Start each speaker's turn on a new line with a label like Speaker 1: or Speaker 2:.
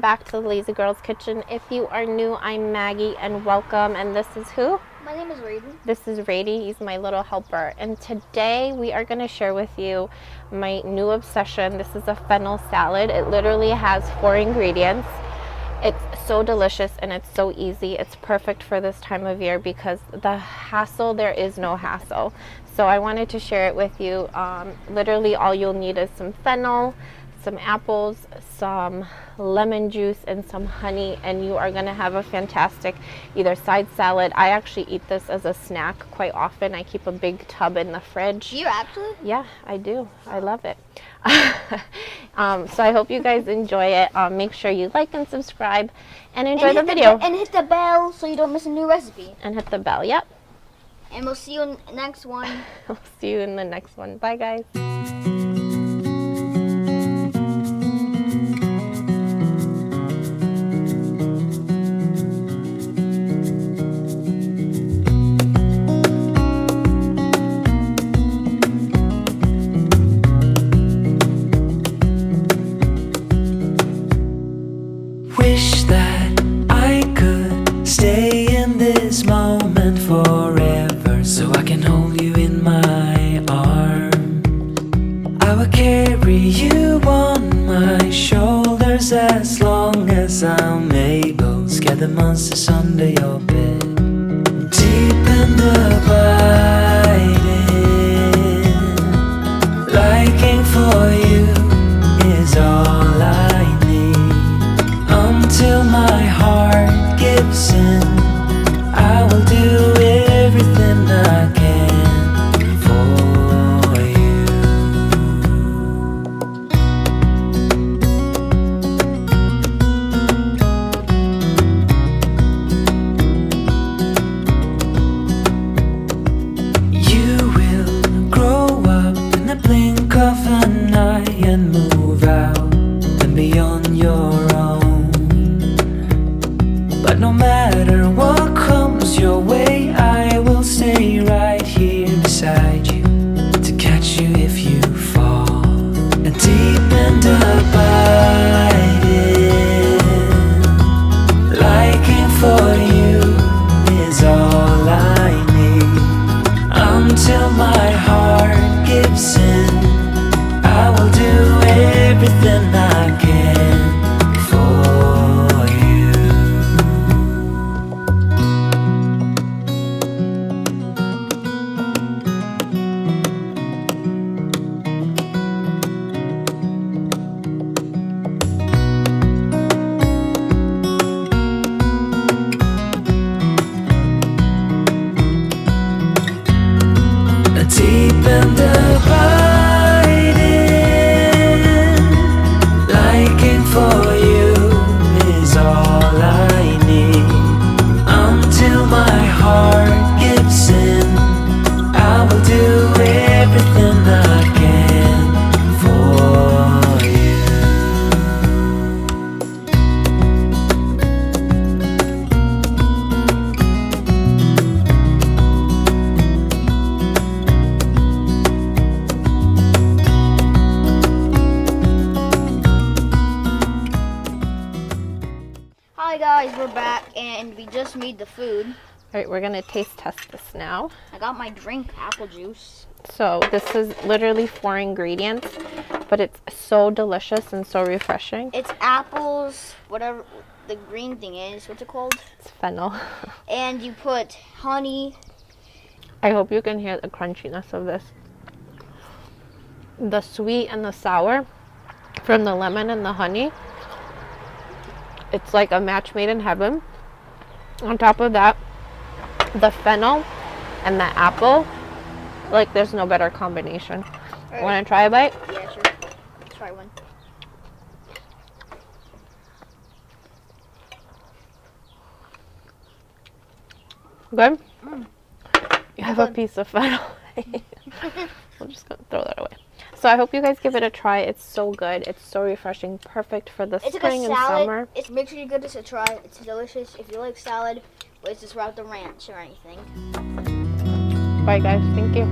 Speaker 1: welcome back to the Lazy Girls Kitchen. If you are new, I'm Maggie and welcome. And this is who?
Speaker 2: My name is Raiden.
Speaker 1: This is Rady. He's my little helper. And today we are going to share with you my new obsession. This is a fennel salad. It literally has 4 ingredients. It's so delicious and it's so easy. It's perfect for this time of year because the hassle, there is no hassle. So I wanted to share it with you. Literally all you'll need is some fennel, some apples, some lemon juice, and some honey, and you are going to have a fantastic either side salad. I actually eat this as a snack quite often. I keep a big tub in the fridge.
Speaker 2: Do you actually?
Speaker 1: Yeah, I do. I love it. So I hope you guys enjoy it. Make sure you like and subscribe and enjoy the video.
Speaker 2: And hit the bell so you don't miss a new recipe.
Speaker 1: And hit the bell, yep.
Speaker 2: And we'll see you in the next one.
Speaker 1: We'll see you in the next one. Bye, guys.
Speaker 3: Wish that I could stay in this moment forever, so I can hold you in my arms. I will carry you on my shoulders as long as I'm able. Scare the monsters under your bed. Deep and abiding, liking for you is all I need. Until my heart gives in, I will do everything I can for you. You will grow up in the blink of an eye and move out and beyond your own. But no matter what comes your way, I will stay right here beside you to catch you if you fall. And deep and abiding, liking for you is all I need. Until my heart gives in, I will do everything I can for you. Deep and abiding, liking for you is all I need. Until my heart gives in, I will do everything I can for you.
Speaker 2: Hi guys, we're back and we just made the food.
Speaker 1: All right, we're going to taste test this now.
Speaker 2: I got my drink, apple juice.
Speaker 1: So this is literally 4 ingredients, but it's so delicious and so refreshing.
Speaker 2: It's apples, whatever the green thing is. What's it called?
Speaker 1: It's fennel.
Speaker 2: And you put honey.
Speaker 1: I hope you can hear the crunchiness of this. The sweet and the sour from the lemon and the honey. It's like a match made in heaven. On top of that, the fennel and the apple, like there's no better combination.
Speaker 2: Right.
Speaker 1: Want to try a bite?
Speaker 2: Yeah, sure. Let's try one.
Speaker 1: Good?
Speaker 2: Mm.
Speaker 1: You have a
Speaker 2: Good.
Speaker 1: piece of fennel. We're just going to throw that away. So I hope you guys give it a try. It's so good. It's so refreshing. Perfect for the
Speaker 2: It's
Speaker 1: spring
Speaker 2: like a
Speaker 1: and
Speaker 2: salad.
Speaker 1: summer.
Speaker 2: Make sure you give this a try. It's delicious. If you like salad, let's just wrap the ranch or anything.
Speaker 1: Bye, guys. Thank you.